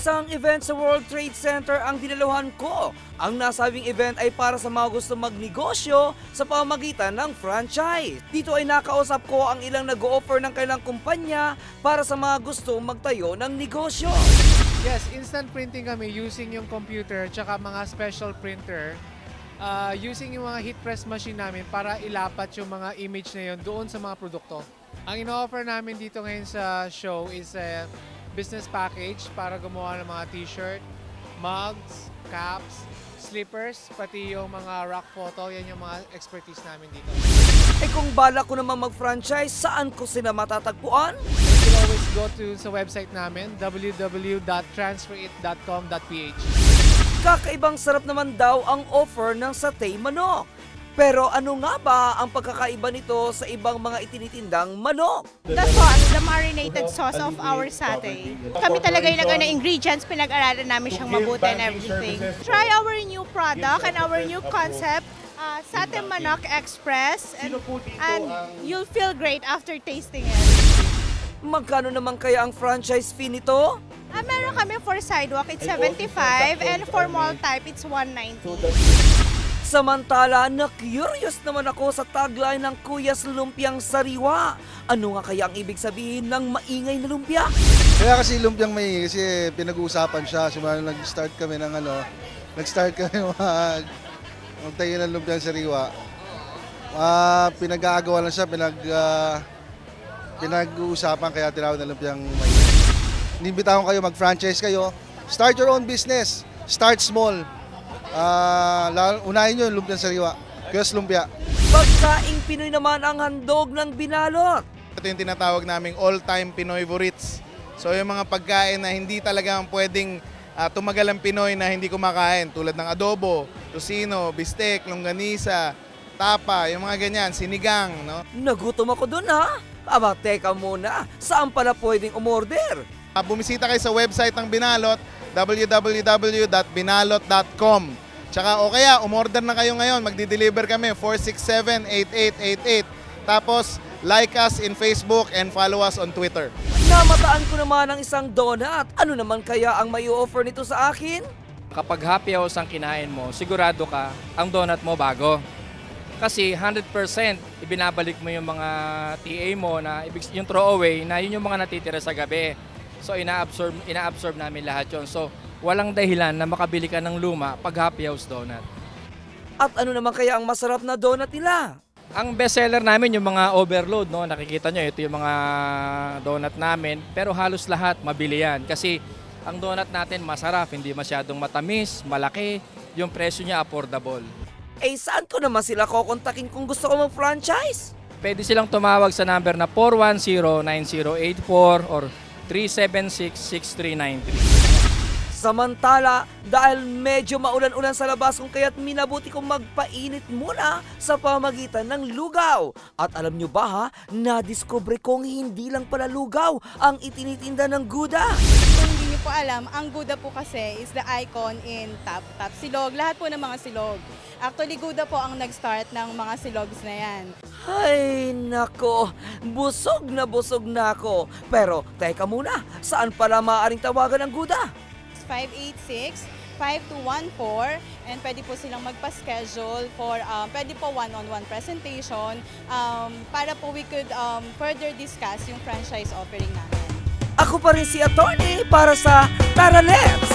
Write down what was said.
Isang event sa World Trade Center ang dinaluhan ko. Ang nasabing event ay para sa mga gusto magnegosyo sa pamamagitan ng franchise. Dito ay nakausap ko ang ilang nag-o-offer ng kailang kumpanya para sa mga gusto magtayo ng negosyo. Yes, instant printing kami using yung computer tsaka mga special printer. Using yung mga heat press machine namin para ilapat yung mga image na yun doon sa mga produkto. Ang ino-offer namin dito ngayon sa show is a business package para gumawa ng mga t-shirt, mugs, caps, slippers, pati yung mga rock photo. Yan yung mga expertise namin dito. Eh kung balak ko naman mag-franchise, saan ko sila matatagpuan? You can always go to sa website namin, www.transferit.com.ph. Kakaibang sarap naman daw ang offer ng satay manok. Pero ano nga ba ang pagkakaiba nito sa ibang mga itinitindang manok? The sauce, the marinated sauce of our satay. Kami talaga yung na ingredients, pinag-aralan namin siyang mabuti and everything. Try our new product and our new concept, Satay Manok Express, and you'll feel great after tasting it. Magkano naman kaya ang franchise fee nito? Meron kami for sidewalk, it's 75, and for mall type, it's 190. Samantala, na-curious naman ako sa tagline ng Kuyas Lumpiang Sariwa. Ano nga kaya ang ibig sabihin ng maingay na lumpia? Kaya kasi lumpiang maingay kasi pinag-uusapan siya. Simula nag-start kami magtayo ng lumpiang sariwa. Pinag-aagawa lang siya, pinag-uusapan kaya tinawag na lumpiang maingay. Inimbita ko kayo, mag-franchise kayo. Start your own business. Start small. Unahin nyo yung lumpiang sariwa. Kuyas Lumpia. Pagkaing Pinoy naman ang handog ng binalot. Ito yung tinatawag naming all-time Pinoy favorites. So yung mga pagkain na hindi talagang pwedeng tumagal ang Pinoy na hindi kumakain. Tulad ng adobo, tocino, bistek, longganisa, tapa, yung mga ganyan, sinigang. No? Nagutom ako dun ha. Aba, teka muna. Saan pala pwedeng umorder? Bumisita kayo sa website ng Binalot, www.binalot.com. Tsaka o kaya umorder na kayo ngayon, magdi-deliver kami 467-8888. Tapos like us in Facebook and follow us on Twitter. Namataan ko naman ang isang donut. Ano naman kaya ang may offer nito sa akin? Kapag happy hours ang kinain mo, sigurado ka ang donut mo bago. Kasi 100% ibinabalik mo yung mga TA mo na yung throwaway na yun yung mga natitira sa gabi. So ina-absorb namin lahat yun. So walang dahilan na makabili ka ng luma pag happy house donut. At ano naman kaya ang masarap na donut nila? Ang bestseller namin yung mga overload, no? Nakikita nyo, ito yung mga donut namin. Pero halos lahat mabili yan. Kasi ang donut natin masarap, hindi masyadong matamis, malaki. Yung presyo niya affordable. Eh saan ko naman sila kokontakin kung gusto ko mag-franchise? Pwede silang tumawag sa number na 410-9084 or 376-6393. Samantala, dahil medyo maulan-ulan sa labas kung kaya't minabuti kong magpainit muna sa pamagitan ng lugaw. At alam nyo ba ha, nadiskubre kong hindi lang pala lugaw ang itinitinda ng Gouda. Kung hindi niyo po alam, ang Gouda po kasi is the icon in Tap Silog. Lahat po ng mga silog. Actually, Gouda po ang nag-start ng mga silogs na yan. Ay, nako, busog na ako. Pero, teka muna, saan pala maaaring tawagan ang Gouda? 586-5214 and pwede po silang magpa-schedule for pwede po one-on-one presentation para po we could further discuss yung franchise offering namin. Ako pa rin si Attorney para sa Tara Let's!